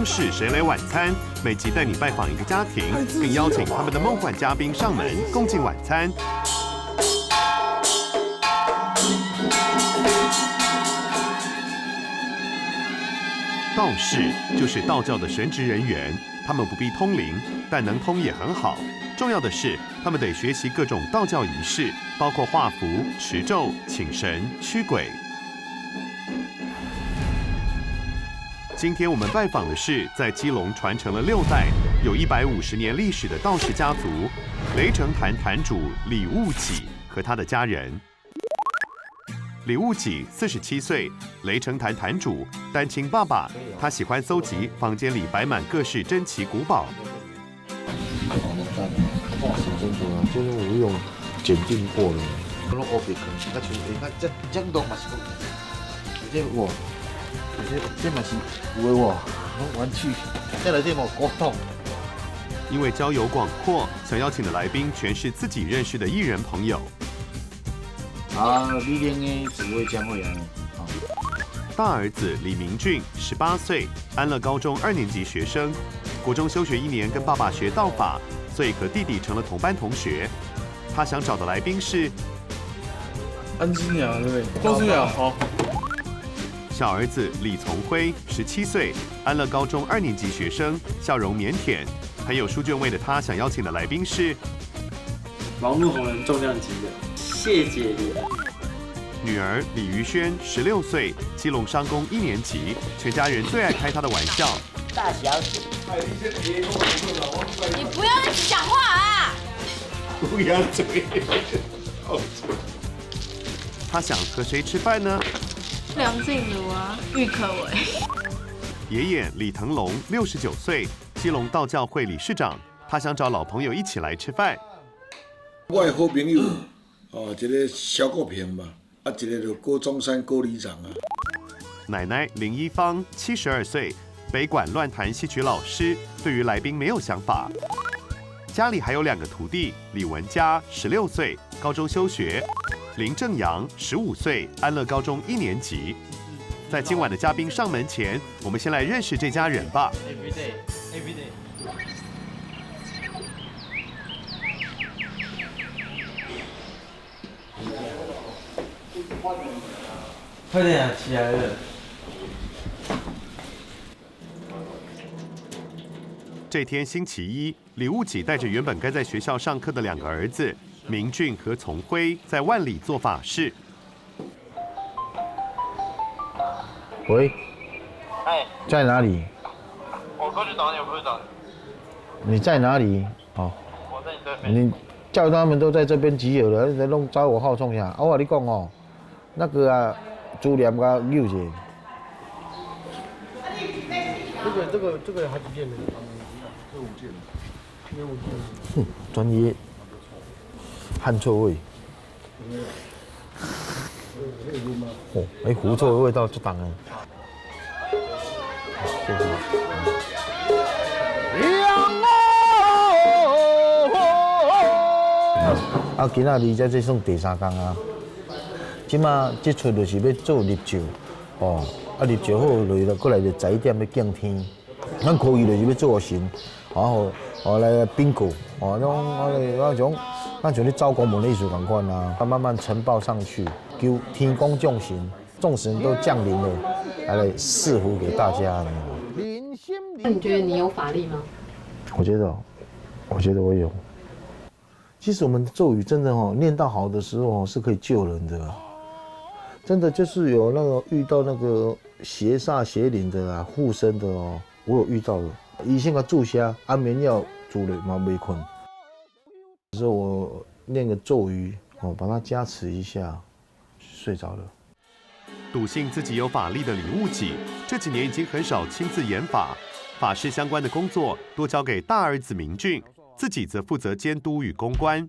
中式谁来晚餐，每集带你拜访一个家庭，并邀请他们的梦幻嘉宾上门共进晚餐。道士就是道教的神职人员，他们不必通灵，但能通也很好。重要的是，他们得学习各种道教仪式，包括画符、持咒、请神、驱鬼。今天我们拜访的是在基隆传承了6代、有150年历史的道士家族——雷城坛坛主李悟己和他的家人。李悟己47岁，雷城坛坛主，单亲爸爸。他喜欢搜集房间里摆满各式珍奇古堡。就是我有检定过了。我拢乌白看，啊像你看这动嘛是讲，这我，这嘛是有的拢玩具，这来这嘛古董。因为交友广阔，想邀请的来宾全是自己认识的艺人朋友。李连的紫薇将会来。大儿子李明俊18岁，安乐高中2年级学生，国中休学1年，跟爸爸学道法，所以和弟弟成了同班同学。他想找的来宾是安心呀，对不对？都是呀，好。小儿子李从辉17岁，安乐高中2年级学生，笑容腼腆，很有书卷味的他想邀请的来宾是网络红人重量级的谢姐姐。女儿李于轩16岁，基隆商工1年级，全家人最爱开她的玩笑。大小姐，你不要一直讲话啊！不要嘴。他想和谁吃饭呢？梁静茹啊，郁可唯。爷爷李腾龙69岁，基隆道教会理事长，他想找老朋友一起来吃饭。我的好朋友，一个萧国平嘛，一个就郭中山郭里长啊。奶奶林一芳72岁，北管乱弹戏曲老师，对于来宾没有想法。家里还有2个徒弟，李文佳16岁，高中休学；林正阳15岁，安乐高中1年级。在今晚的嘉宾上门前，我们先来认识这家人吧。快点啊，起来了。这天星期一，李悟己带着原本该在学校上课的2个儿子明俊和从辉，在万里做法事。喂，哎，在哪里？我过去找你，我过去找你。你在哪里？哦，我在你这边。你叫他们都在这边集合了，你在弄找我号冲啥？我跟你讲哦，那个啊，朱念甲溜去。这个还不见了。哼，专业，汗臭味。哦，狐臭的味道就重了。谢谢。今仔日这算第3天啊。即马这出就是要做入咒，入咒好落过来就早一点要敬天。咱可以就是要做神，然后来bingo，咱像咧招公门的意思同款啊，慢慢呈报上去，求天公降神，众神都降临了，来赐福给大家。那你觉得你有法力吗？我觉得我有。其实我们的咒语真的念到好的时候是可以救人的，真的就是有那个遇到那个邪煞邪灵的啊，护身的我有遇到的。医生给注下安眠药，煮了嘛没困。有时候我念个咒语把它加持一下，睡着了。笃信自己有法力的李悟己，这几年已经很少亲自演法，法事相关的工作多交给大儿子明俊，自己则负责监督与公关。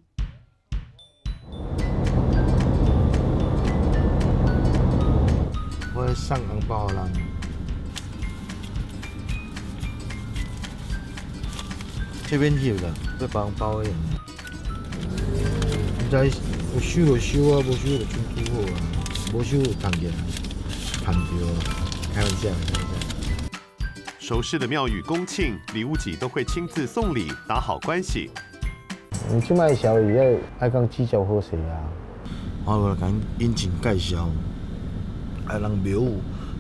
我送红包给人，这边有啦，要包红包的。唔知有收就收啊，无收就全拄好啊，无收就赚起来，赚着啊，开玩笑。熟识的庙宇公庆，李务己都会亲自送礼，打好关系。你即摆小雨爱讲指教好势啊，我来讲殷勤介绍，爱人庙宇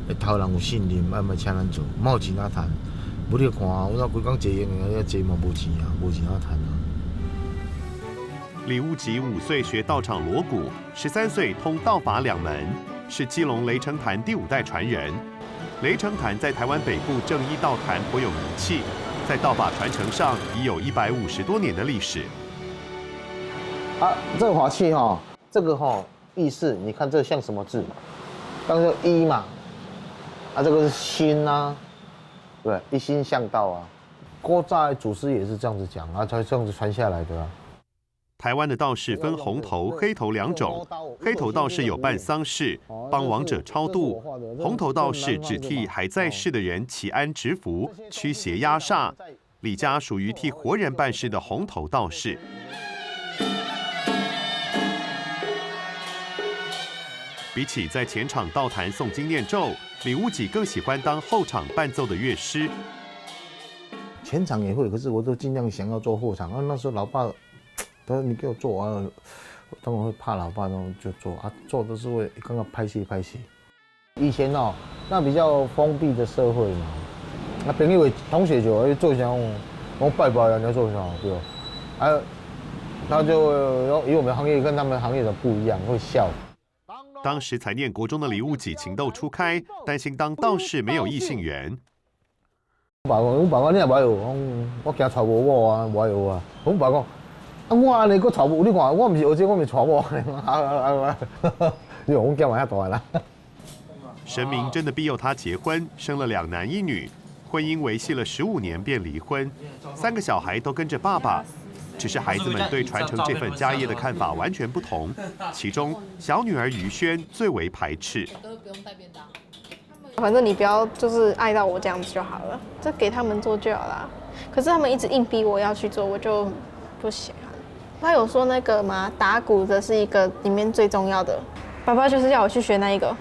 会头人有信任，爱莫请咱做，冇钱哪赚？无你看，我那规工坐用的，坐嘛无钱啊，无钱哪赚啊？李务己5岁学道场锣鼓，13岁通道法2门，是基隆雷城坛第5代传人。雷城坛在台湾北部正一道坛颇有名气，在道法传承上已有150多年的历史。啊，这个法器哈，这个哈意思，你看这像什么字？刚才一嘛，啊这个是心啊，对，一心向道啊。古早的祖师也是这样子讲啊，才这样子传下来的啊。台湾的道士分红头、黑头2种，黑头道士有办丧事、帮亡者超度，红头道士只替还在世的人祈安植福、驱邪压煞。李家属于替活人办事的红头道士。比起在前场道坛诵经念咒，李务己更喜欢当后场伴奏的乐师。前场也会，可是我都尽量想要做后场。啊，那时候老爸他说你给我做啊，当然会怕老爸，然后就做啊，做都是为刚刚拍戏。以前哦，那比较封闭的社会嘛，那朋友同学就会做啥，我拜人家做啥，对吧？啊，他就以我们行业跟他们行业的不一样，会笑。当时才念国中的李务己情窦初开，担心当道士没有异性缘。我爸讲你也无有，我惊娶无某啊，无有啊。我爸讲，啊我安尼佫娶某，你看我毋是儿子，我咪娶某。你我囝嘛遐大啦。神明真的庇佑他结婚，生了2男1女，婚姻维系了15年便离婚，3个小孩都跟着爸爸。只是孩子们对传承这份家业的看法完全不同，其中小女儿于萱最为排斥。反正你不要就是爱到我这样子就好了，就给他们做就好啦。可是他们一直硬逼我要去做，我就不喜欢。他有说那个嘛，打鼓的是一个里面最重要的，爸爸就是要我去学那一个，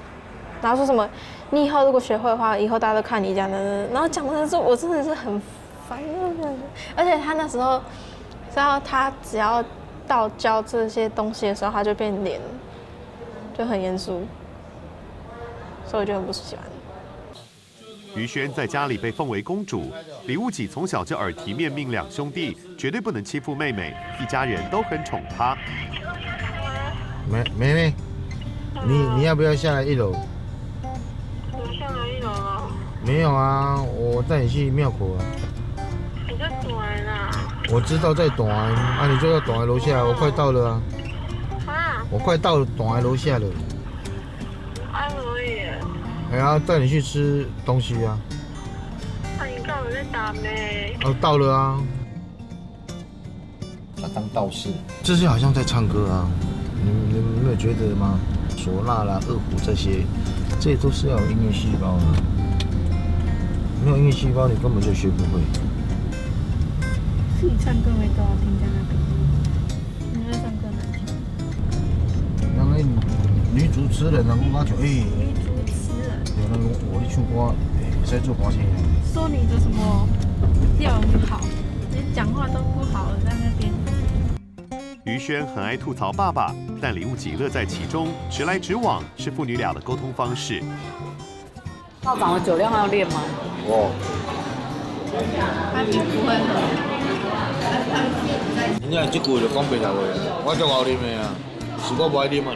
然后说什么你以后如果学会的话，以后大家都看你这样的，然后讲的时候我真的是很烦，而且他那时候。然后他只要到教这些东西的时候，他就变脸，就很严肃，所以我就很不喜欢。于萱在家里被奉为公主，李务己从小就耳提面命2兄弟绝对不能欺负妹妹，一家人都很宠她。妹妹，你要不要下来1楼？我下来1楼了。没有啊，我带你去庙口啊。你在短啦。我知道在短啊，你就在短楼下，我快到了啊。啊？我快到短楼下了。还可以。还要带你去吃东西啊。那你干嘛在打咩？哦，到了啊。要当道士，这些好像在唱歌啊，你没有觉得吗？唢呐啦、二胡这些，这都是要有音乐细胞的。没有音乐细胞，你根本就学不会。你唱歌会多好听在那边，你在唱歌难听。那个女主持人啊，我讲女主持人。有那个我的唱歌，在做歌星。说你的什么调很好，你讲话都不好在那边。于萱很爱吐槽爸爸，但李务己乐在其中，直来直往是父女俩的沟通方式。道长的酒量要练吗？他不会喝。你若即句就讲白话话，我足爱啉的啊，是我不爱啉啊。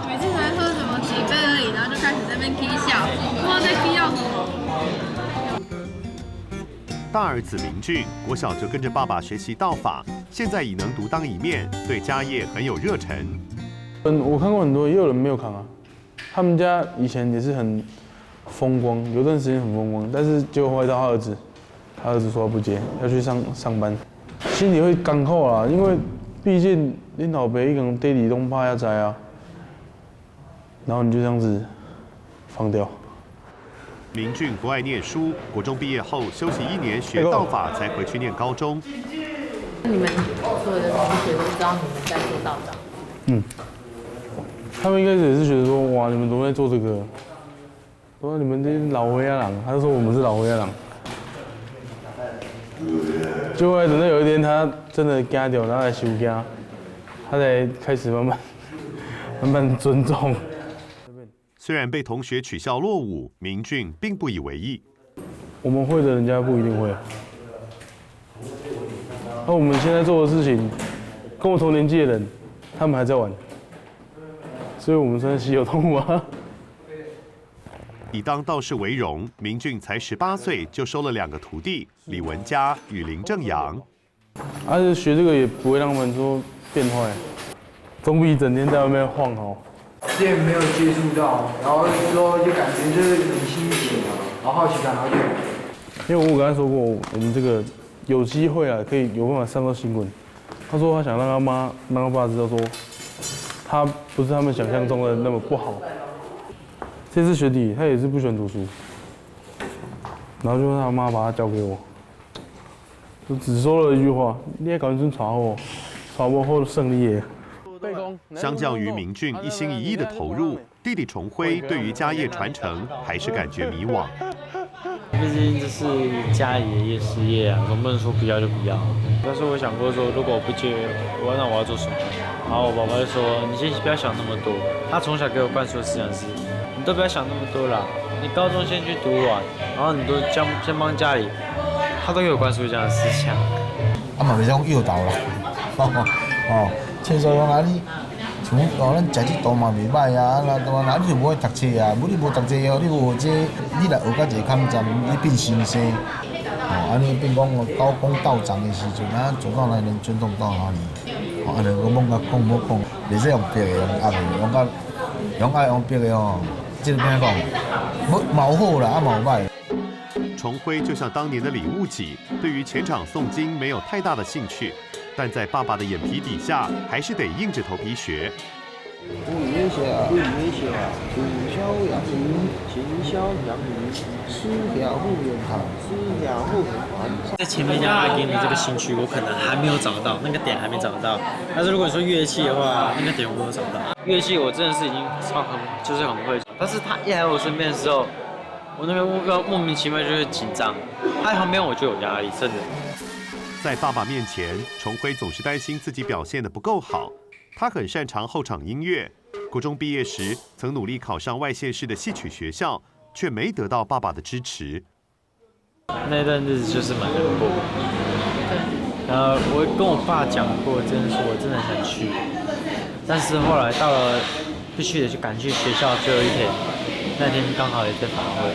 每次才喝什么几杯而已，然后就开始在那边起笑，不知道在起笑什么。大儿子明俊国小就跟着爸爸学习道法，现在已能独当一面，对家业很有热忱。我看过很多，也有人没有扛啊。他们家以前也是很风光，有段时间很风光，但是结果回到他儿子说他不接，要去上班，心里会刚好啦，因为毕竟恁老爸一个人爹地都怕要知啊，然后你就这样子放掉。明俊不爱念书，国中毕业后休息1年学道法，才回去念高中。你们所有的同学都知道你们在做道长。他们一开始也是觉得说，哇，你们都在做这个，说你们这些老灰啊人，他就说我们是老灰啊人。就后来等到有一天他真的惊到，然后来收惊，他才开始慢慢尊重。虽然被同学取笑落伍，明俊并不以为意。我们会的，人家不一定会啊。那我们现在做的事情，跟我同年纪的人，他们还在玩，所以我们算是稀有动物啊。以当道士为荣，明俊才18岁就收了2个徒弟，李文佳与林正阳。学这个也不会让他们说变坏，总比整天在外面晃好。之前没有接触到，然后之后就感觉就是很新奇嘛，然后好奇感，然后就。因为我刚才说过，我们这个有机会啊，可以有办法上到新闻。他说他想让他妈、让他爸知道说，他不是他们想象中的那么不好。这次学弟他也是不喜欢读书，然后就让他妈把他交给我，就只说了一句话：你也赶紧查我，查我后胜利耶。相较于明俊一心一意的投入，弟弟重辉对于家业传承还是感觉迷惘。毕竟这是家里的一个事业啊，总不能说不要就不要。但是我想过说，如果我不接，那我要做什么？然后我爸爸就说：“你先不要想那么多。”他从小给我灌输的思想是：你都不要想那么多啦，你高中先去读完，然后你都先帮家里。他都给我灌输这样的思想。嘛袂讲诱导啦，亲像讲你像咱食这道嘛袂歹啊，那你就无爱读册啊，你无读册哦，你无这，你来学到一个坎站，你变先生，安尼变讲高公道长的时阵，走到哪里能尊重到哪里，安尼我猛甲讲无讲，袂使用逼的，用压的，用爱用逼的哦，这个变讲，冇好啦，冇歹。重辉就像当年的李悟己，对于前场诵经没有太大的兴趣，但在爸爸的眼皮底下，还是得硬着头皮学。不月下，不月下，楚萧阳明，秦萧阳明，思条不远航，思条不远航。在前面家给你这个兴趣，我可能还没有找到，那个点还没找到。但是如果说乐器的话，那个点我有找到。乐器我真的是已经就是很会，但是他一来我身边的时候，我那边莫名其妙就会紧张，他在旁边我就有压力，真的。在爸爸面前，重辉总是担心自己表现得不够好。他很擅长后场音乐，国中毕业时曾努力考上外县市的戏曲学校，却没得到爸爸的支持。那段日子就是蛮难过的。然后我跟我爸讲过，真的说我真的很想去，但是后来到了必须得去赶去学校最后一天，那天刚好也在法会，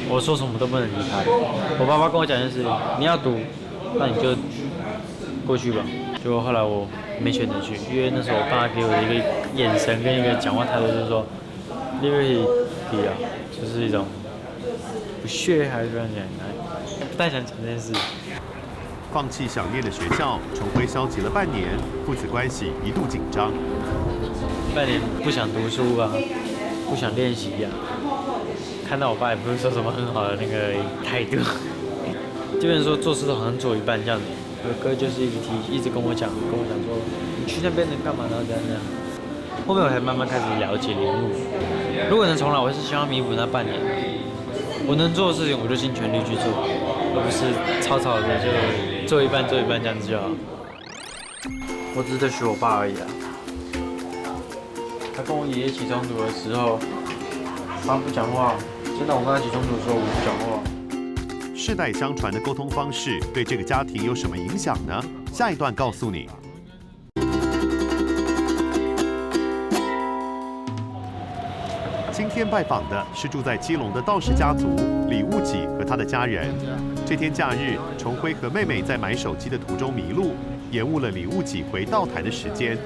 我说什么都不能离开。我爸爸跟我讲就是你要读，那你就过去吧。结果后来我没选择去，因为那时候我爸给我的一个眼神跟一个讲话态度就是说，你可以啊，就是一种不屑还是这样讲，不太想讲这件事。放弃想念的学校，重辉消极了半年，父子关系一度紧张。半年不想读书啊，不想练习啊，看到我爸也不是说什么很好的那个态度，基本说做事都好像做一半这样子。我哥就是一直跟我讲说，你去那边能干嘛呢？这样。后面我才慢慢开始了解领悟。如果能重来，我是希望弥补那半年。我能做的事情，我就尽全力去做，而不是草草的就做一半这样子就好。我只是在学我爸而已啊。他跟我爷爷起冲突的时候，他不讲话；现在我跟他起冲突的时候，我不讲话。世代相传的沟通方式对这个家庭有什么影响呢？下一段告诉你。今天拜访的是住在基隆的道士家族李悟己和他的家人。这天假日，重辉和妹妹在买手机的途中迷路，延误了李悟己回道坛的时间。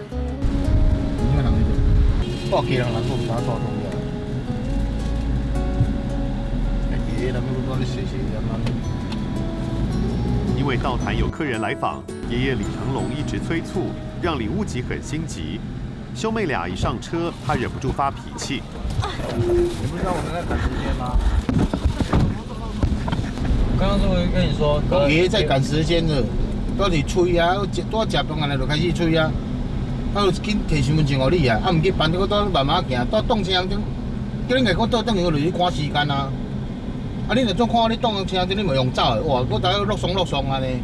因为道坛有客人来访，爷爷李成龙一直催促，让李悟己很心急。兄妹俩一上车，他忍不住发脾气。你不知道我们在赶时间吗？刚刚是不是跟你说，爷爷在赶时间了，到你催啊，多食饭啊，就开始催啊，就紧摕身份证给你啊，唔去办，我到慢慢行，到动车场中，叫恁家我倒等于就是赶时间啊！啊，恁若总看你挡车，你咪用走的，哇！我大家落爽安尼，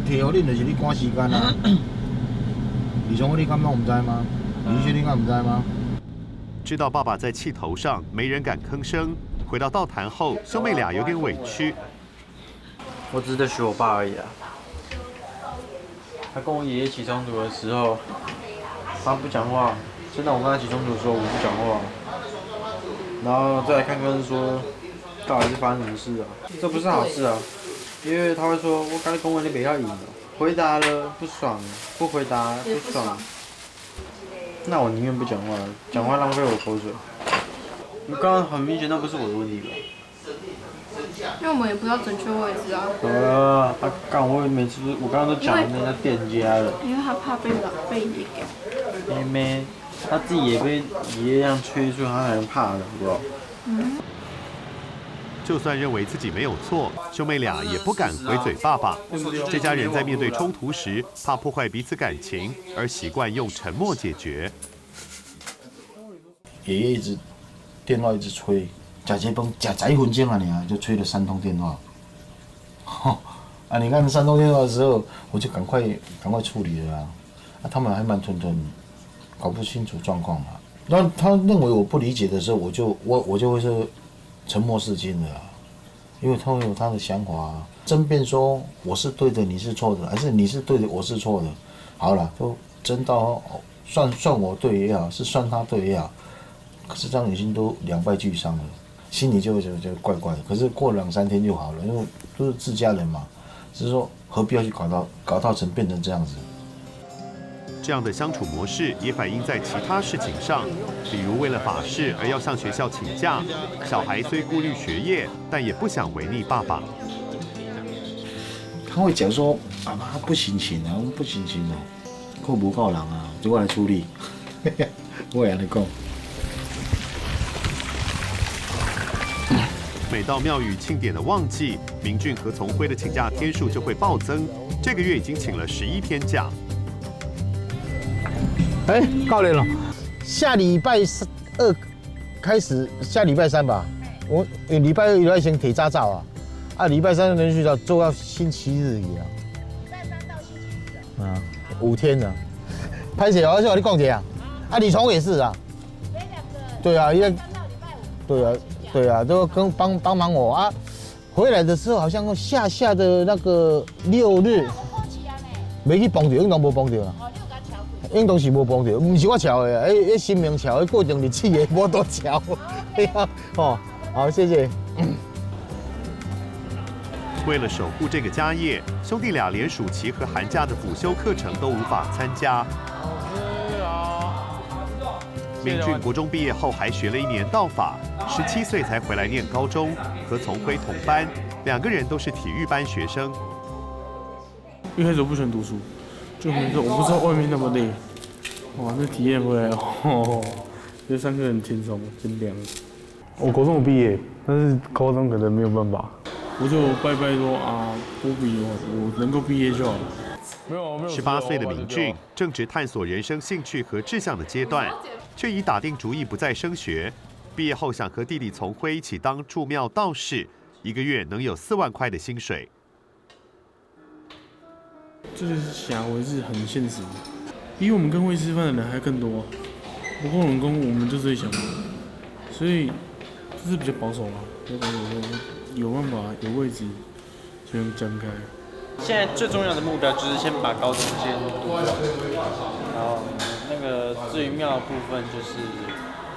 摕互恁就是你赶时间啊！李松，你敢讲唔知吗？李轩，你敢唔知吗？知道爸爸在气头上，没人敢吭声。回到道坛后，兄妹俩有点委屈。我只是在学我爸而已啊。他跟我爷爷起冲突的时候，他不讲话；现在我跟他起冲突的时候，我不讲话。然后再来看看说，到底是发生什么事啊？这不是好事啊，因为他会说：“我刚才公文你没要赢了，回答了不爽，不回答不爽。”那我宁愿不讲话，讲话浪费我口水。刚刚很明显，那不是我的问题吧？因为我们也不知道准确位置啊。干我每次我刚刚都讲那家店家了。因为他怕被爷给。妹，他自己也被爷爷这样催促，他还能怕的，好不好？就算认为自己没有错，兄妹俩也不敢回嘴爸爸。这家人在面对冲突时，怕破坏彼此感情，而习惯用沉默解决。爷爷电话一直催，吃这饭吃1分钟啊，你就催了3通电话。啊，你看3通电话的时候，我就赶快处理了啊。他们还慢吞吞，搞不清楚状况嘛。那他认为我不理解的时候，我就会是沉默是金的啊，因为他会有他的想法啊。争辩说我是对的，你是错的，还是你是对的，我是错的。好了，都争到算我对也好，是算他对也好，可是这样已经都2败俱伤了，心里就怪怪的。可是过2、3天就好了，因为都是自家人嘛，只是说何必要去搞到变成这样子。这样的相处模式也反映在其他事情上，比如为了法事而要向学校请假，小孩虽顾虑学业，但也不想违逆爸爸。他会讲说：“爸爸不行情啊，我不行情哦，我无够人啊，就我来处理。”我会安尼讲。每到庙宇庆典的旺季，明俊和从辉的请假天数就会暴增，这个月已经请了11天假。到了，下礼拜2开始，下礼拜3吧。我礼拜2、礼拜先提早走啊，礼拜3连续做到星期日去啊。礼拜3到星期日啊？5天呢。拍摄我跟你讲一下啊，李崇也是啊。对啊，对啊，都跟帮忙我啊。回来的时候好像下的那个6日，没去碰到，应当无碰到啊。应当是无碰到，唔是我瞧的，迄新明桥，迄固定日子的，无多瞧。哦，好，谢谢。为了守护这个家业，兄弟俩连暑期和寒假的辅修课程都无法参加。明俊国中毕业后还学了1年道法，17岁才回来念高中，和从辉同班，2个人都是体育班学生。一开始我不喜欢读书，就很说我不知道外面那么累，哇，那体验回来这3个人轻松，真凉。我国中毕业，但是高中可能没有办法，我就拜说啊，我能够毕业就好了。18岁的明俊正值探索人生兴趣和志向的阶段，却已打定主意不再升学。毕业后想和弟弟从辉一起当住庙道士，1个月能有4万块的薪水。这个想我是很现实的，比我们更会吃饭的人还更多。不过人工我们就最强，所以就是比较保守嘛，有办法有位置就能展开。现在最重要的目标就是先把高中先读完，然后那个至于庙的部分，就是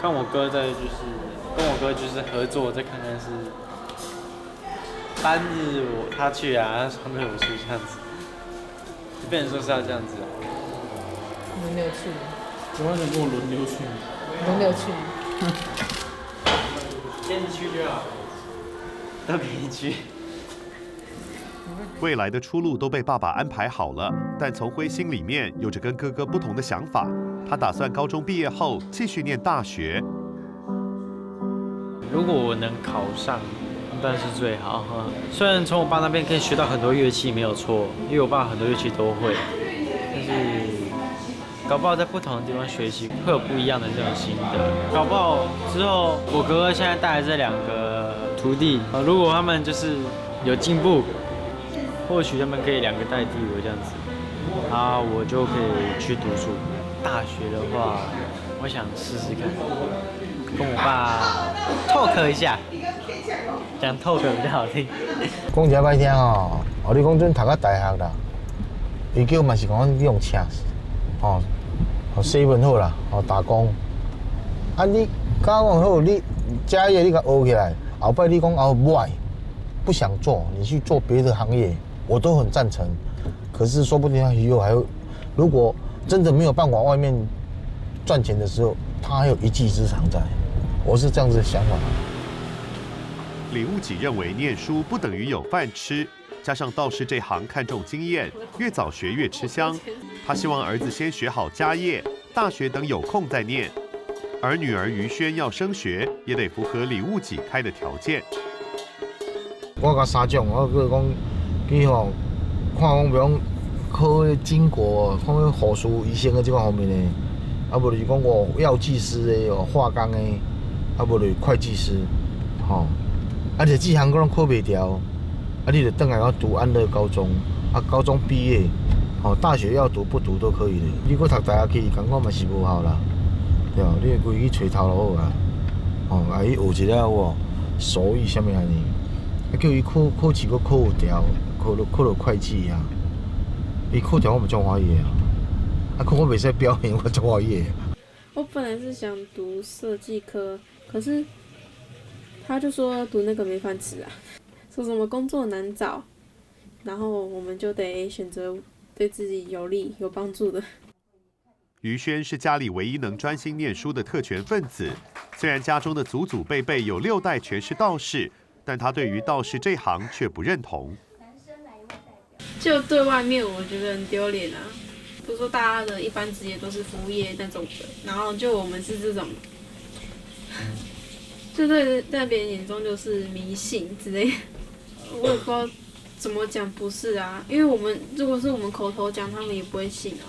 看我哥跟我哥合作，再看看是单日他去啊，他没有去这样子，就变成说是要这样子啊。轮流去。我想跟我轮流去。轮流去。先去就好，都可以去。未来的出路都被爸爸安排好了，但从辉心里面有着跟哥哥不同的想法。他打算高中毕业后继续念大学。如果我能考上，当然是最好哈。虽然从我爸那边可以学到很多乐器没有错，因为我爸很多乐器都会，但是搞不好在不同的地方学习会有不一样的这种心得。搞不好之后我哥哥现在带来这2个徒弟，如果他们就是有进步，或许他们可以2个代替我这样子，我就可以去读书。大学的话，我想试试看，跟我爸 talk 一下，讲 talk 比较好听。讲一下歹听哦，你讲准读到大学啦，伊叫嘛是讲你用车，7好啦，打工。你教完好，你家业你甲学起来，后摆你讲歪，不想做，你去做别的行业，我都很赞成。可是说不定他以后还会，如果真的没有办法外面赚钱的时候，他还有一技之长在。我是这样子的想法。李悟己认为念书不等于有饭吃，加上道士这行看重经验，越早学越吃香。他希望儿子先学好家业，大学等有空再念。而女儿于萱要升学，也得符合李悟己开的条件。我甲3种，我叫讲去看讲，比如考经国，看护士、医生的这个方面的，无就是讲药剂师的、化工的，无就是会计师，就这项我拢考袂掉，你就转来要读安乐高中，高中毕业，大学要读不读都可以的。你搁读大学去，感觉嘛是无效啦，对吧？你规去找头路啊，伊学一下手艺啥物安尼，叫伊考试搁考有掉，考到会计啊。伊考掉我嘛足欢喜的考我袂使表现，我足欢喜的。我本来是想读设计科，可是他就说读那个没饭吃啊，说什么工作难找，然后我们就得选择对自己有利、有帮助的。于萱是家里唯一能专心念书的特权分子，虽然家中的祖祖辈辈有6代全是道士，但他对于道士这行却不认同。就对外面我觉得很丢脸啊，不是说大家的一般职业都是服务业那种的，然后就我们是这种，就在别人眼中就是迷信之类的，我也不知道怎么讲不是啊，因为如果是我们口头讲，他们也不会信啊，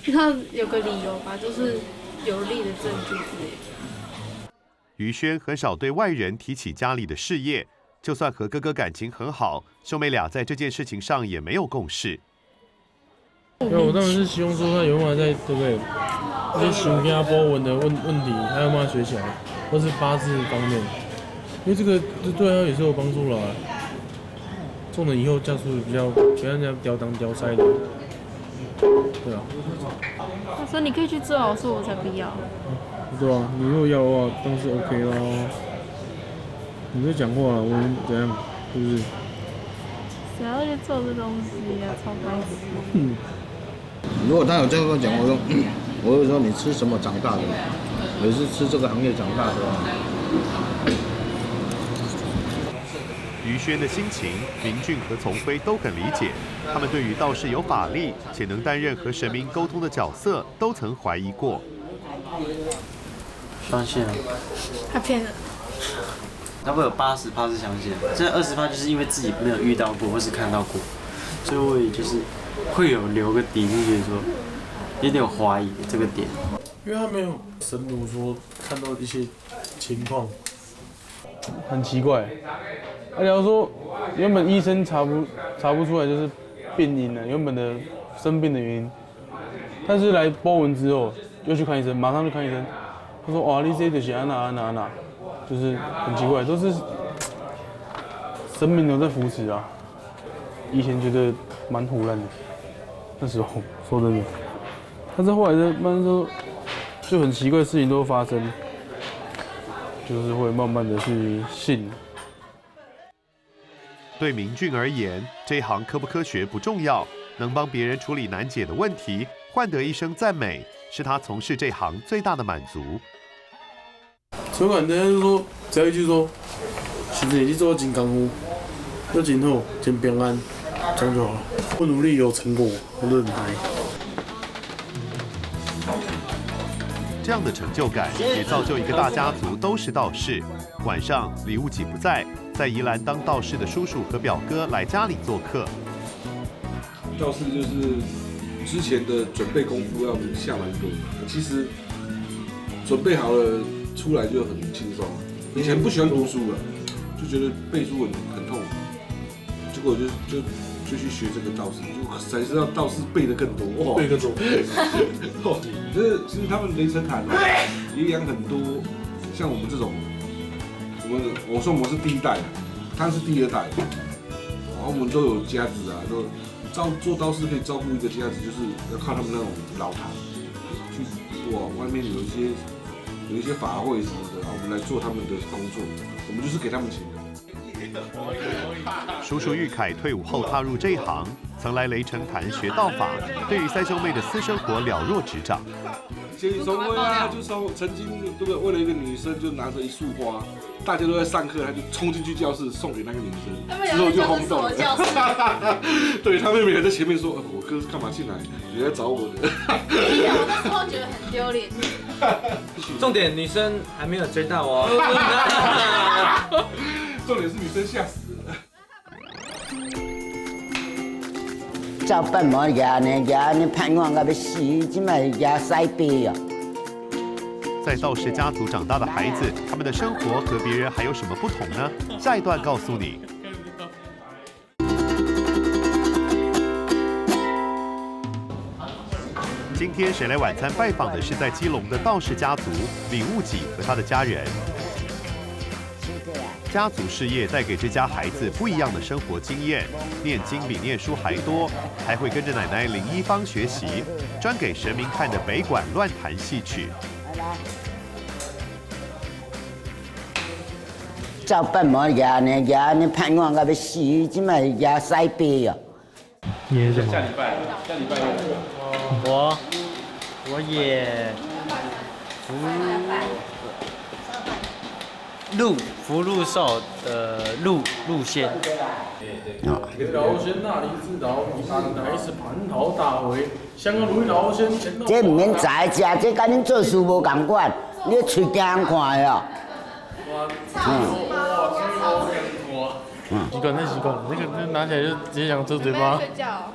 他有个理由吧，就是有力的证据之类的。于萱很少对外人提起家里的事业。就算和哥哥感情很好，兄妹俩在这件事情上也没有共识。对，我当然是希望说他有办法在对不对，一些行家波纹的问题，还有办法学起来，或是八字方面，因为这个对他也是有帮助啦。重点以后嫁出比较不要人家刁当刁塞的，对啊。他说你可以去做，我说我才不要。对啊，你如果要的话，当然是 OK 啦。你在讲话啊，我们怎样？是不是？谁要去做这东西啊？超白痴。如果他有这样跟我讲，我会说你吃什么长大的？我是吃这个行业长大的。于萱的心情，明俊和从辉都很理解。他们对于道士有法力且能担任和神明沟通的角色，都曾怀疑过。相信啊。他骗人。差不多有80%是相信，这20%就是因为自己没有遇到过或是看到过，所以我也就是会有留个底，就觉得说有点怀疑这个点。因为他没有神如说看到一些情况，很奇怪。假如说原本医生查不出来就是病因了，原本的生病的原因，但是来波纹之后又去看医生，马上就看医生，他说哇，你这就是安哪。就是很奇怪，都是神明有在扶持啊。以前觉得蛮胡乱的，那时候说真的，但是后来慢慢说，就很奇怪的事情都发生，就是会慢慢的去信。对明俊而言，这一行科不科学不重要，能帮别人处理难解的问题，换得一声赞美，是他从事这行最大的满足。有感人家就说，只要一句说，其实你做真功夫，又真好，真平安，这样就好了。不努力有成果，我都很嗨。这样的成就感也造就一个大家族都是道士。晚上李悟己不在宜兰当道士的叔叔和表哥来家里做客。道士就是之前的准备功夫要下蛮多。其实准备好了出来就很轻松。以前不喜欢读书了，就觉得背书很痛苦，结果就去学这个道士，就才知道道士背的更多，哇，背更多。其实他们雷神坛也养很多，像我们这种，我说我们是第一代，他是第二代，然后我们都有家子啊，都做道士可以照顾一个家子，就是要靠他们那种老坛去外面有一些法会什么的，然后我们来做他们的工作，我们就是给他们钱的。叔叔玉凯退伍后踏入这一行，曾来雷城坛学道法，对于三兄妹的私生活了若指掌。见义勇为啊，就说曾经对不对？为了一个女生就拿着一束花，大家都在上课，他就冲进去教室送给那个女生，之后就轰动了。对他妹妹还在前面说：“我哥干嘛进来？你来找我的。”我那时候觉得很丢脸。重点女生还没有追到哦。重点是女生吓死了。照办毛牙呢盼望到要死，即卖牙塞背啊！在道士家族长大的孩子，他们的生活和别人还有什么不同呢？下一段告诉你。今天谁来晚餐拜访的是在基隆的道士家族李悟己和他的家人。家族事业带给这家孩子不一样的生活经验，念经比念书还多，还会跟着奶奶林一芳学习专给神明看的北管乱弹戏曲。照办毛牙呢盼望到要死，即卖牙塞背啊！你什么？下礼拜我也福禄寿的禄仙。老仙那里知道，原来是蟠桃大会，香港女老仙前头。这唔免知食，这甲恁做事无共款，你喙惊人看的哦。习惯，太习惯了，那个拿起来就直接想遮嘴巴。睡觉。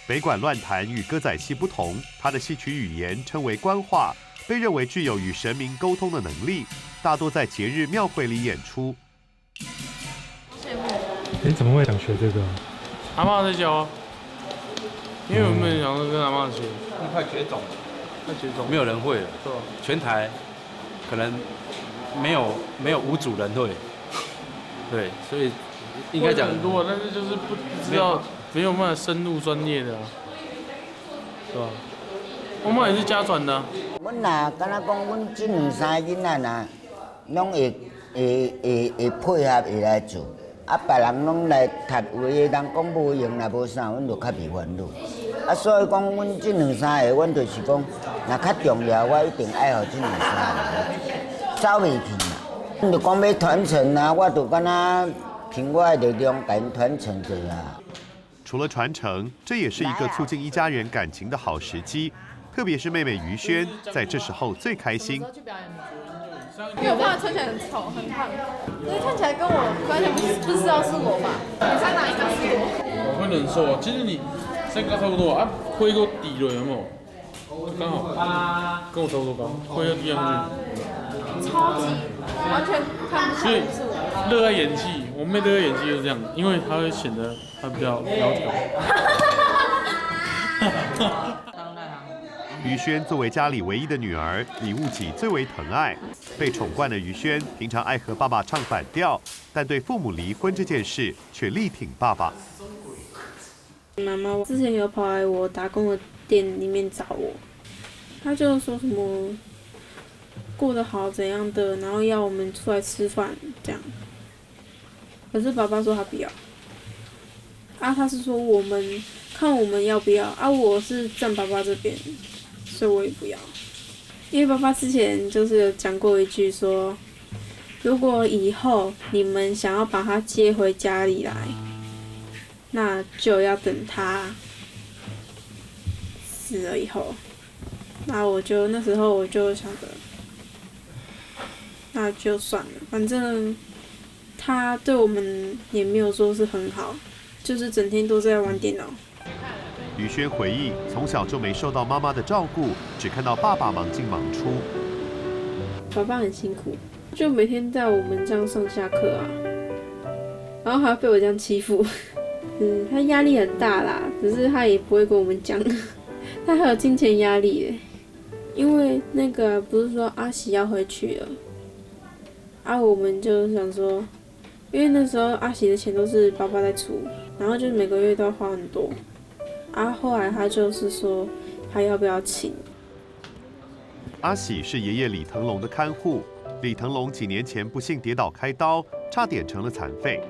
北管乱弹与歌仔戏不同，它的戏曲语言称为官话，被认为具有与神明沟通的能力，大多在节日庙会里演出。你怎么会想学这个？阿嬷在教，因为我们想跟阿嬷学。快绝种了，没有人会了，全台可能没有5组人会。对，所以应该讲很多，但是就是不知道，没有办法深入专业的啊，是吧？我妈也是家传的。阮呐，敢若讲，阮这2、3个囡仔呐，拢会配合会来做，啊，别人拢来读，有的人讲无用啦，无啥，阮就较袂烦恼。啊，所以讲，阮这2、3个，阮就是讲，若较重要，我一定爱互这2、3个，走袂去嘛。阮就讲要传承啊，我就敢若凭我的力量，甲因传承着啊。除了传承，这也是一个促进一家人感情的好时机。特别是妹妹于萱，在这时候最开心。因为我怕穿起来很丑很胖，因为看起来跟我完全不知道是我吧？你猜哪一个是我？我会忍受啊，其实你身高差不多啊，灰够底了有没有？刚好跟我差不多高，灰要低上去。超级完全看不出来是我。热爱演戏，我妹热爱演戏就是这样，因为她会显得她比较苗条。于萱作为家里唯一的女儿，李悟己最为疼爱。被宠惯的于萱，平常爱和爸爸唱反调，但对父母离婚这件事却力挺爸爸。妈妈之前有跑来我打工的店里面找我，她就说什么过得好怎样的，然后要我们出来吃饭这样。可是爸爸说他不要。他是说我们看我们要不要我是站爸爸这边。所以我也不要，因为爸爸之前就是有讲过一句说，如果以后你们想要把他接回家里来，那就要等他死了以后。那时候我就想着，那就算了，反正他对我们也没有说是很好，就是整天都在玩电脑。于轩回忆，从小就没受到妈妈的照顾，只看到爸爸忙进忙出。爸爸很辛苦，就每天带我们这样上下课啊，然后还要被我这样欺负。他压力很大啦，只是他也不会跟我们讲。他还有金钱压力耶，因为那个不是说阿喜要回去了，我们就想说，因为那时候阿喜的钱都是爸爸在出，然后就是每个月都要花很多。后来他就是说，他要不要请？阿喜是爷爷李腾龙的看护，李腾龙几年前不幸跌倒开刀，差点成了残废。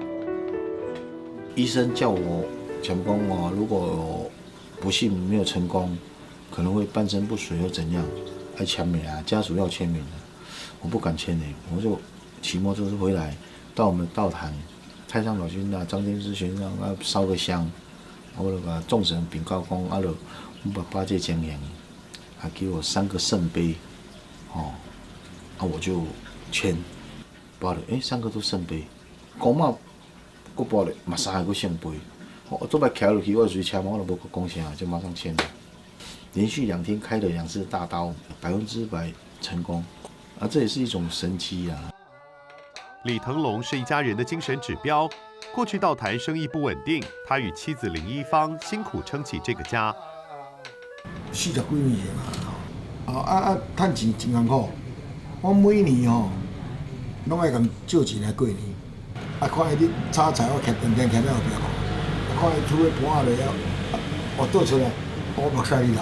医生叫我讲说如果不幸没有成功，可能会半身不遂或怎样，还签名啊，家属要签名的，我不敢签名，我就骑摩托车回来，到我们道坛，太上老君啊、张天师先生烧个香，我就把众神禀告讲，就我爸爸这经验，给我3个圣杯，我就签，包了，3个都圣杯，讲嘛，佫包了，嘛3个佫圣杯。我做摆徛落去，我随车我都无讲啥，就马上签了。连续2天开了2次大刀，100%成功，这也是一种神迹啊。李腾龙是一家人的精神指标。过去道坛生意不稳定，他与妻子林一芳辛苦撑起这个家。40几年前赚钱真艰苦。我每年拢爱共借钱来过年。看伊你炒菜，我徛电徛在后壁看。看伊厝的盘落了，我倒出来，我目屎你流。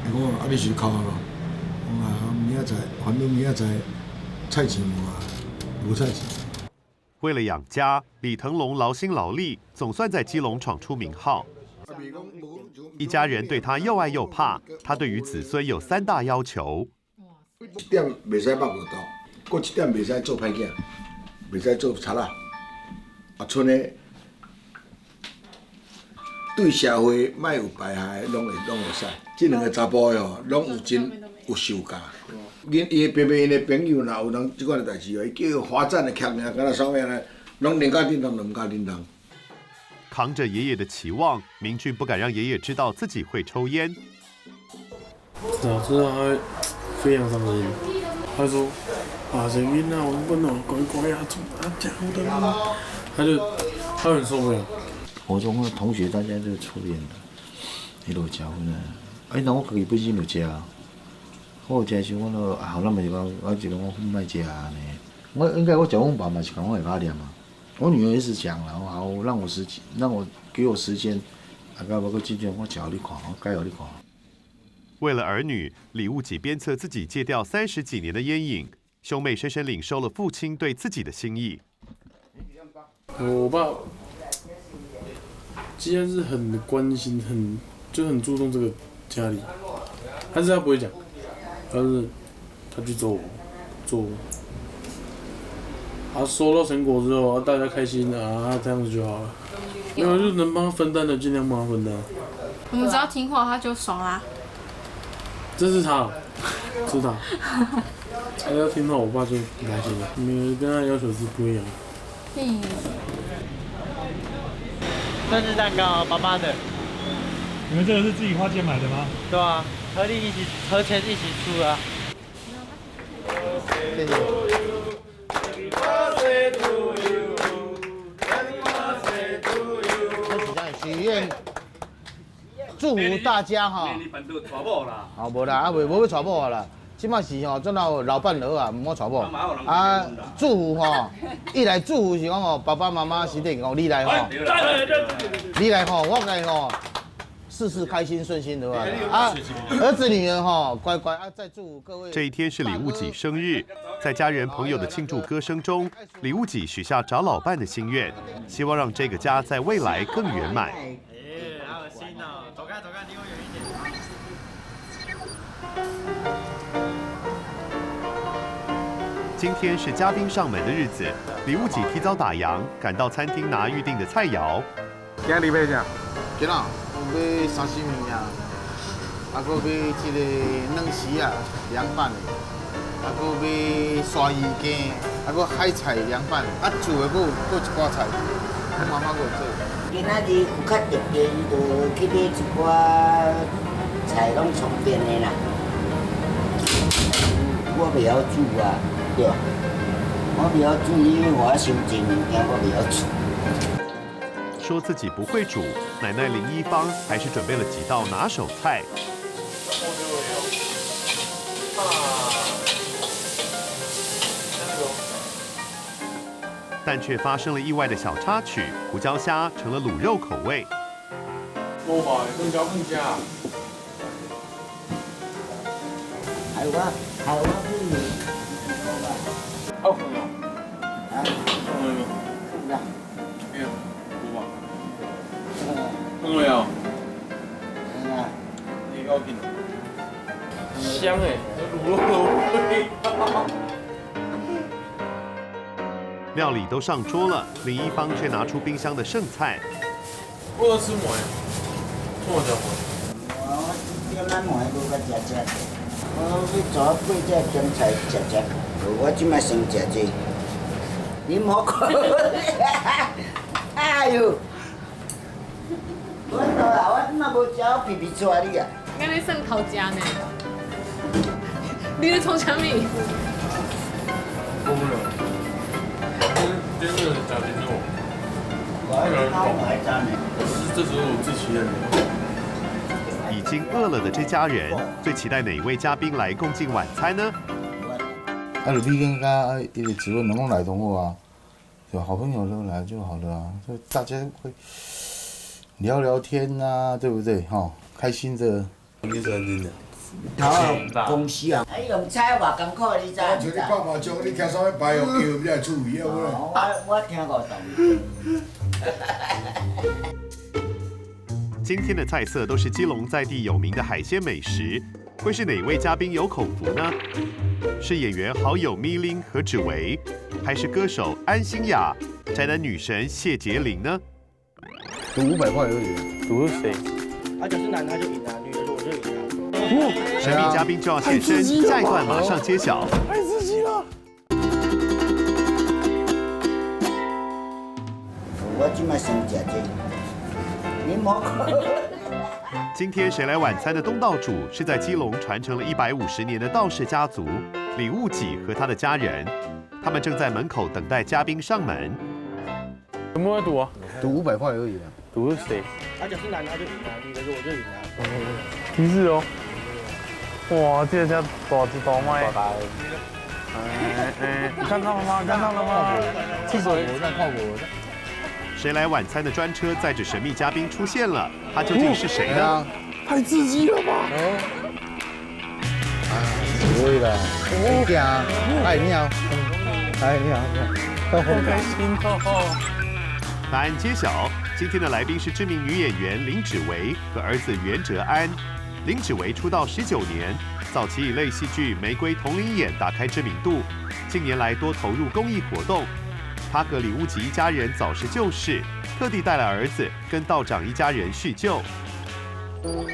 伊讲你是哭咯？我明仔载，反正明仔载菜钱无菜钱。为了养家，李腾龙劳心劳力，总算在基隆闯出名号。一家人对他又爱又怕，他对于子孙有3大要求：一点袂使放无刀，搁一点袂使做歹囝，袂使做贼仔。剩的对社会莫有败害，拢会使。这2个查甫的拢有真有受教。伊的偏偏因的朋友若有人即款的代志伊叫伊发展的强啊，敢若啥物呢？拢宁敢叮当，唔敢叮当。扛着爷爷的期望，明俊不敢让爷爷知道自己会抽烟。知道他非常伤心。他说：“声音啊，我本乖乖啊，讲的。”他很受不了。我中的同学大家都抽烟的，迄落食薰啊，那我家己本身就食啊。我食时我就咱咪讲，我一个我莫食安尼。我应该我食阮爸嘛是讲我会把念啊。我女儿也是讲了，好让我给我时间，到我进去我教你看，我改互你看。为了儿女，李悟己鞭策自己戒掉30几年的烟瘾，兄妹深深领受了父亲对自己的心意。我爸既然是很关心，很注重这个家里，但是他不会讲，他去做，收到成果之后，大家开心啊，这样子就好了。没有就能帮他分担的，尽量帮他分担。我们只要听话，他就爽啦。这是他，他要听话，我爸就很开心了。每个人跟他要求是不一样。生日蛋糕，爸爸的。你们这个是自己花钱买的吗？对啊，合钱一起出啊。谢谢。许愿，祝福大家哈。无啦，袂要娶某啦。即摆是做老伴儿啊，唔好娶某。祝福一来祝福是讲爸爸妈妈是定讲你来我来事事开心顺心的话儿子女儿乖乖再祝福各位。这一天是李悟己生日，在家人朋友的庆祝歌声中，李悟己许下找老伴的心愿，希望让这个家在未来更圆满。好恶心哦！走开，离我远一点。今天是嘉宾上门的日子，李悟己提早打烊，赶到餐厅拿预定的菜肴。今日买啥？今仔买沙西米啊，搁买一个软丝啊，凉拌的，搁买鲨鱼羹，搁海菜凉拌，煮的搁一寡菜。妈妈给我做。今仔日有较特别，就去买一寡菜，拢方便的啦。我袂晓煮啊，对，我袂晓煮，因为我收钱物件我袂晓煮。说自己不会煮，奶奶林一芳还是准备了几道拿手菜。但却发生了意外的小插曲，胡椒虾成了卤肉口味。我把更加更加。害我去。好狠哦！啊？是啊。没有，不吧？看到没有？啊。你高兴？香哎，卤肉味道。料理都上桌了，林一芳却拿出冰箱的剩菜。我要吃馍，做的馍。我点仔馍搁较食食，我去做8只咸菜食食，我即摆先食这。你莫看，哎呦！我倒啦，我即摆无食，我皮皮出你啊！刚才剩头家呢，你咧创啥物？疯了。真的假的肉，没有人懂。这时候我最期待的。已经饿了的这家人，最期待哪一位嘉宾来共进晚餐呢？就你跟他一个指问能够来同我啊，有好朋友都来就好了啊，就大家会聊聊天啊，对不对？哈，开心的。你是真的。公司啊，用菜偌艰苦，你知？我像你看麻将，你听啥物牌哦，叫比较趣味啊！我听过今天的菜色都是基隆在地有名的海鲜美食，会是哪位嘉宾有口福呢？是演员好友咪玲何芷薇，还是歌手安心雅、宅男女神谢洁玲呢？赌500块而已。赌是谁？就是男他就赢了，女的我就赢了。神秘嘉宾就要现身，下一段马上揭晓。太刺激了！我即摆先食这，你莫看。今天谁来晚餐的东道主是在基隆传承了150年的道士家族李悟己和他的家人，他们正在门口等待嘉宾上门。有没有赌啊？赌500块而已啊。赌是谁？就是男他就赢了，女的我就赢了。提示哦。哇，这家大只大麦。你看到了吗？看到了吗？是谁？我在靠我。谁来晚餐的专车载着神秘嘉宾出现了，他究竟是谁呢？太刺激了吧！不会的，真假？哎，你好，哎，你好，好开心哦！答案揭晓，今天的来宾是知名女演员林芷薇和儿子袁哲安。林芷薇出道19年，早期以类戏剧《玫瑰同林演》打开知名度，近年来多投入公益活动。他和李悟己一家人早逝旧世，特地带来儿子跟道长一家人叙旧。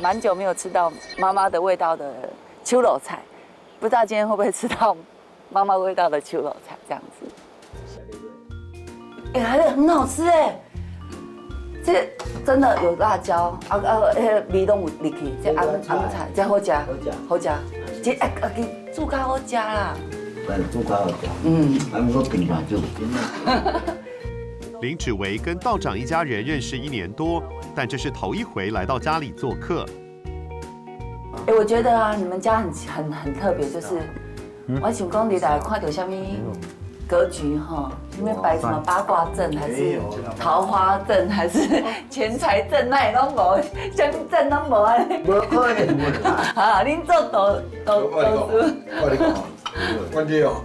蛮久没有吃到妈妈的味道的秋肉菜，不知道今天会不会吃到妈妈味道的秋肉菜这样子。哎，还是很好吃哎，这真的有辣椒，味拢有入去，这红菜，这好食，好食，这煮较好食啦。煮较好食，我平常就林芷薇跟道长一家人认识1年多，但这是头一回来到家里做客。我觉得啊，你们家很特别，就是我想讲你来看到什么格局哈？里面摆什么八卦阵，还是桃花阵，还是钱财阵，那也拢无，什么阵拢无啊？无可能啊，恁做都我跟你讲，阮这哦，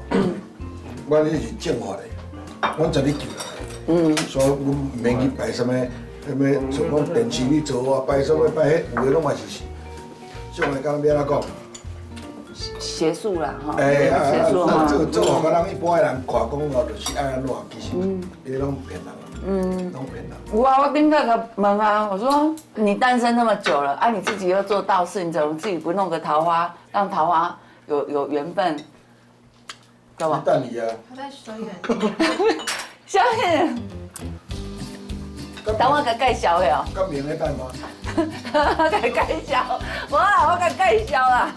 阮这是正法的，阮十日救来。所以阮唔免去摆什么像讲电视你做啊，摆什么摆迄有的拢嘛是，上来讲要安怎讲？邪术啦，哈。邪术哈。做互甲人一般的人看讲哦，就是爱安怎，其实伊拢骗人，拢骗人。有啊，我顶个问啊，我说你单身那么久了，啊，你自己又做道士，你怎么自己不弄个桃花，让桃花有缘分？干嘛？等你啊！他在随缘。小燕，等我甲介绍的哦。咁明的带吗？甲介绍，无啦，我甲介绍啦。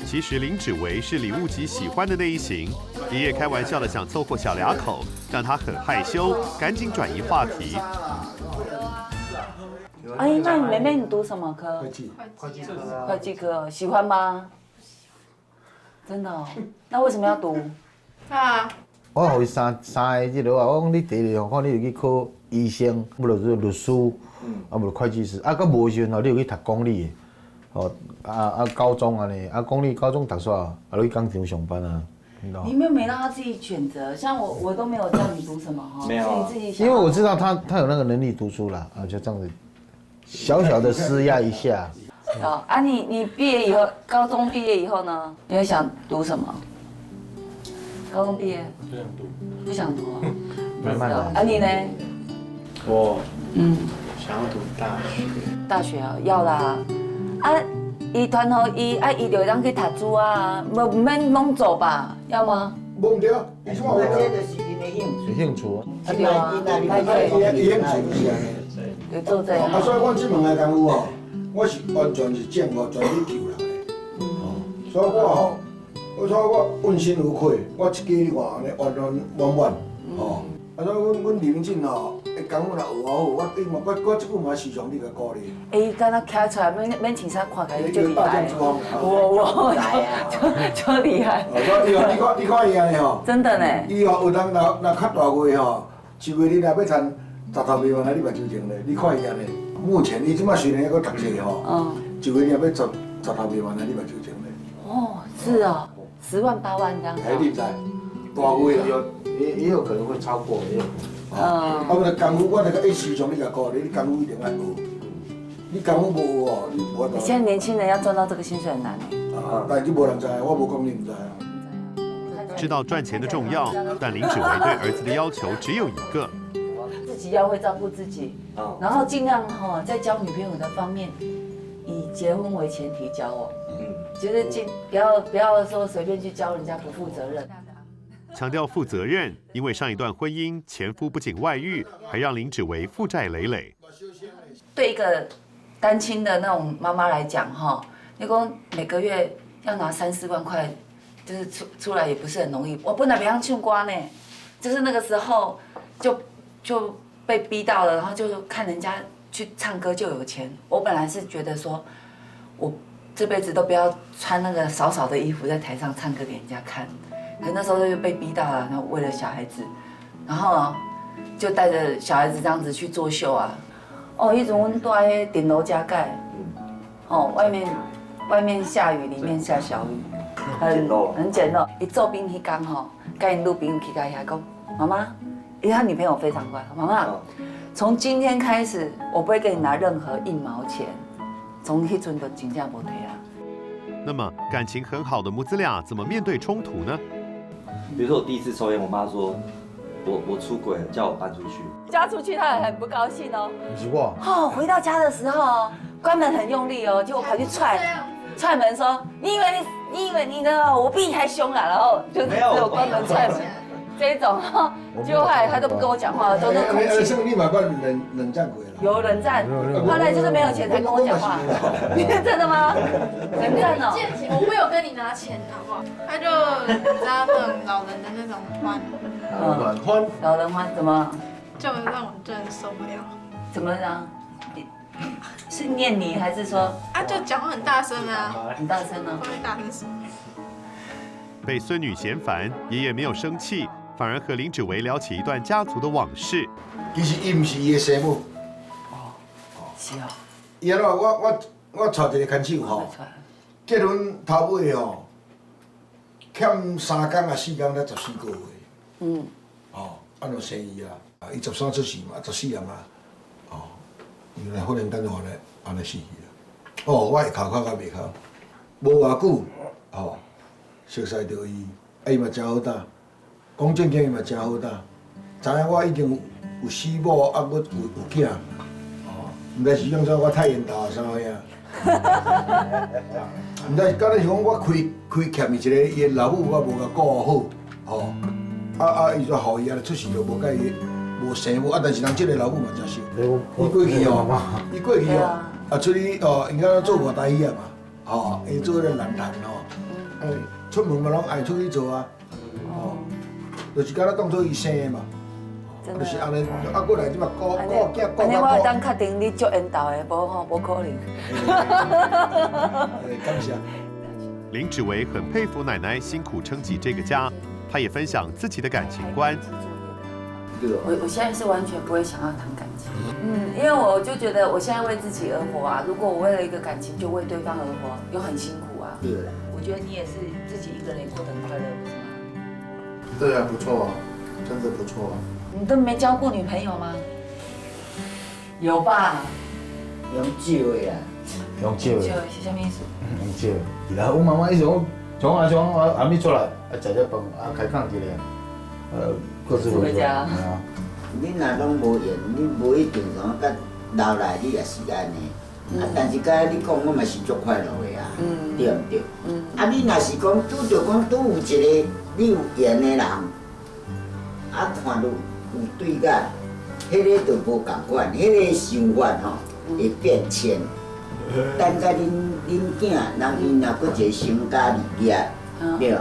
其实林芷薇是李悟吉喜欢的那一型，爷爷开玩笑的想凑合小俩口，让他很害羞，赶紧转移话题。哎，那你妹妹你读什么科？会计科。会计科，喜欢吗？真的哦，那为什么要读？啊，我互伊三个即落啊，我讲你第二吼，看你就去考医生，不就律师，啊，无就会计师，啊，佮无时阵吼，你就去读公理的，吼，高中安尼，公理高中读煞，就去工厂上班啊。你们没让他自己选择，像我都没有叫你读什么哈，没有啊，是你自己想。因为我知道他有那个能力读书啦，啊，就这样子，小小的施压一下。好啊，你毕业以后，高中毕业以后呢，你会想读什么？高中毕业不想读啊？慢慢来。啊，你呢？我想要读大学。大学啊，要啦。啊，伊团好伊，啊，伊就当去读书啊，唔免拢走吧？要吗？忘掉，伊什么？这就是因的兴趣啊。啊对啊，伊兴趣是安尼。就做这样。啊，所以我这门的功夫哦，我是完全是掌握全力救人的。所以我说我问心无愧，我一家你看安尼完完满满，哦。啊，所以阮林进吼，功夫若有好，我这久嘛时常你甲鼓励。伊敢若徛出来，免穿衫看起来就厉害。我就厉害。你看伊安尼吼，真的呢。伊吼有当若较大月吼，一月你若要赚10头8万，你嘛就情咧。你看伊安尼，目前伊即摆虽然还阁读册吼，一月你若要10头8万，你嘛就情咧。哦，是哦，10万8万这样。哎，你知？大月啦。也有可能会超过，也有。啊，不然功夫我那个时常你甲鼓励，你功夫一定要学。你功夫无学哦，你无法度。现在年轻人要赚到这个薪水很难啊，但是无人知，我无讲你唔知啊。知道赚钱的重要，但林芷薇对儿子的要求只有一个：自己要会照顾自己，然后尽量在交女朋友的方面，以结婚为前提交往。就是不要说随便去交人家不负责任。强调负责任，因为上一段婚姻前夫不仅外遇，还让林芷薇负债累累。对一个单亲的那种妈妈来讲，你说每个月要拿3、4万块，就是出来也不是很容易。我本来不想唱歌呢，就是那个时候就被逼到了，然后就看人家去唱歌就有钱。我本来是觉得说，我这辈子都不要穿那个少少的衣服在台上唱歌给人家看。可那时候就被逼到了，然后为了小孩子，然后就带着小孩子这样子去作秀啊。哦，迄阵阮住喺顶楼加盖，外面下雨，里面下小雨，很简陋。一做兵迄天甲因女朋友去甲遐讲，妈妈，因为他女朋友非常乖，妈妈，从今天开始，我不会给你拿任何1毛钱。从迄阵就真正无退啊。那么感情很好的母子俩怎么面对冲突呢？比如说我第一次抽烟，我妈说我出轨了，叫我搬出去。嫁出去，她也很不高兴哦。不是我。回到家的时候，关门很用力哦，结果跑去踹门说：“你以为你呢？我比你还凶啊！”然后就只有关门踹门这一种，结果后来他都不跟我讲话，都是空气。你马上冷战过了。有冷战，后来就是没有钱才跟我讲话。真的吗？冷战哦。我没有跟你拿钱，好不好？他就你知道那种老人的那种欢，老人欢怎么？就让我真的受不了。怎么呢？是念你还是说？就讲话很大声啊。很大声啊。会大声什么？被孙女嫌烦，爷爷没有生气，反而和林芷薇聊起一段家族的往事。其实伊唔是伊的生母。是哦。伊安怎我娶一个牵手结婚头尾欠3天啊4天才14个月。安怎生伊啊？伊13出世嘛，14人啊。原来忽然间就安尼死去了。我会哭到袂哭，无偌久熟悉到伊，伊嘛真好打，讲正经伊嘛真好打。知影我已经有死某，我有囝，毋知是用怎我太缘投啥货啊？毋知敢若是讲我亏欠伊一个伊的老母，我无甲顾好，伊就互伊安尼出事就无甲伊无生无啊，但是人即个老母嘛真熟。伊过去哦，伊过去哦，啊出去哦，因该做外台戏啊嘛，哦，伊做迄个男团哦，哎，出门嘛拢爱出去做啊，哦，就是敢若当做伊生的嘛。 就是安尼，啊，过来即嘛，顾囝顾安尼我当确定你足缘投的，无吼，无可能。感谢。林芷薇很佩服奶奶辛苦撑起这个家，她也分享自己的感情观。我现在是完全不会想要谈感情，因为我就觉得我现在为自己而活啊。如果我为了一个感情就为对方而活，又很辛苦啊。对。我觉得你也是自己一个人也过得很快乐，不是吗？对啊，不错啊，真的不错啊。 你都没交过女朋友吗？有吧？用酒的啦。用酒的。是什么意思？用酒。是啦，阮妈妈以前从阿咪出来，啊食只饭，啊开讲一个，各自回家。你若拢无闲，你无一定讲甲留来，你也是安尼。啊，但是甲你讲，我嘛是足快乐的啊，对毋对？啊，你若是讲拄着讲拄有一个你有缘的人，啊看到。 有对感，迄个就无共款，迄个想法吼会变迁。等甲恁囝，人伊若搁一个成家立业，对，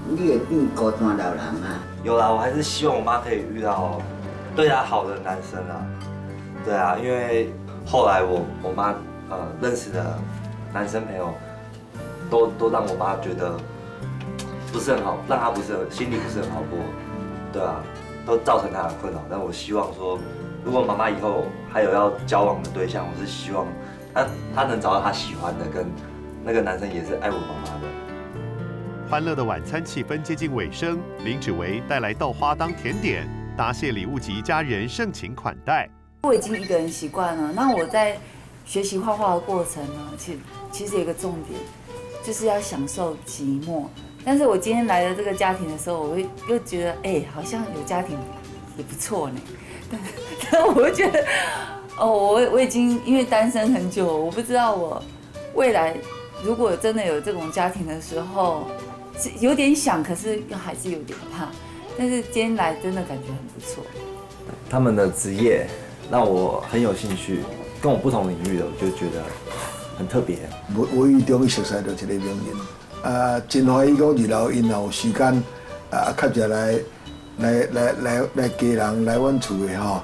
你会变孤单老人啊。有啦，我还是希望我妈可以遇到对她好的男生啊。对啊，因为后来我妈认识的男生朋友，都让我妈觉得不是很好，让她心里不是很好过。对啊。 都造成他的困扰，但我希望说，如果妈妈以后还有要交往的对象，我是希望她能找到她喜欢的，跟那个男生也是爱我妈妈的。欢乐的晚餐气氛接近尾声，林芷薇带来豆花当甜点，答谢礼物及家人盛情款待。我已经一个人习惯了，那我在学习画画的过程呢，其实有一个重点，就是要享受寂寞。 但是我今天来了这个家庭的时候，我又觉得，好像有家庭也不错呢。但我又觉得，我已经因为单身很久，我不知道我未来如果真的有这种家庭的时候，是有点想，可是又还是有点怕。但是今天来真的感觉很不错。他们的职业让我很有兴趣，跟我不同领域的，我就觉得很特别。无意中熟悉到一个名人。 真欢喜讲日后因有时间，较侪来家人来阮厝的吼，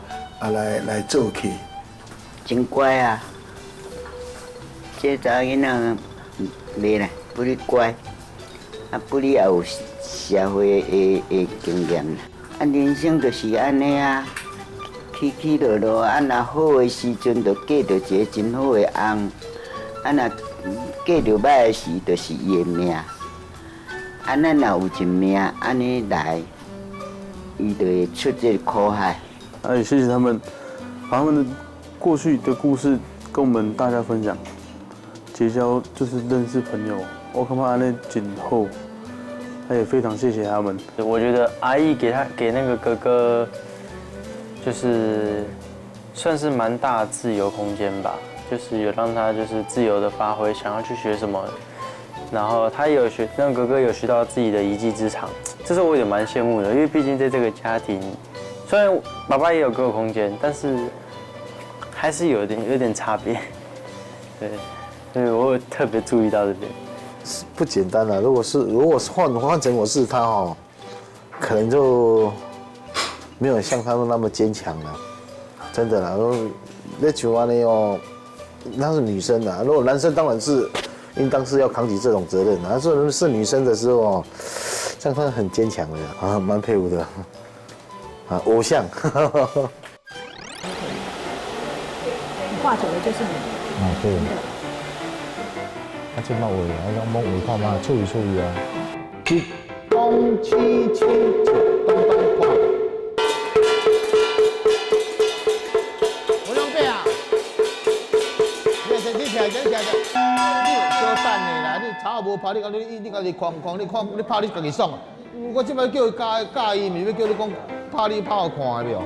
来做客。真乖啊！这查囡仔袂啦，不哩乖，不哩也有社会的经验。人生就是安尼啊，起起落落，若好的时阵就嫁着一个真好的翁，若嫁着歹的时，就是伊的命。咱若有一命，安尼来，伊就会出这苦海。也谢谢他们，把他们的过去的故事跟我们大家分享，结交就是认识朋友。我恐怕那今后，他也非常谢谢他们。我觉得阿姨给那个哥哥，就是算是蛮大的自由空间吧。 就是有让他就是自由的发挥，想要去学什么，然后他也有学，让哥哥有学到自己的一技之长，这是我也蛮羡慕的，因为毕竟在这个家庭，虽然爸爸也有给我空间，但是还是有点差别，对，所以我有特别注意到这边，不简单了。如果是换成我是他哦，可能就没有像他们那么坚强了，真的啦。那像安尼哦。 那是女生的，如果男生当然是应当是要扛起这种责任的。如果是女生的时候，像她很坚强的啊，蛮佩服的啊，偶像。画久了就是你。啊，对。啊，这嘛画，啊，讲摸画看嘛，处理啊。一东七七九东东画。 你小等的啦，你草也无拍，你家己框，你拍你家己爽啊！我即摆叫伊教伊，咪要叫你讲拍你拍我看的了。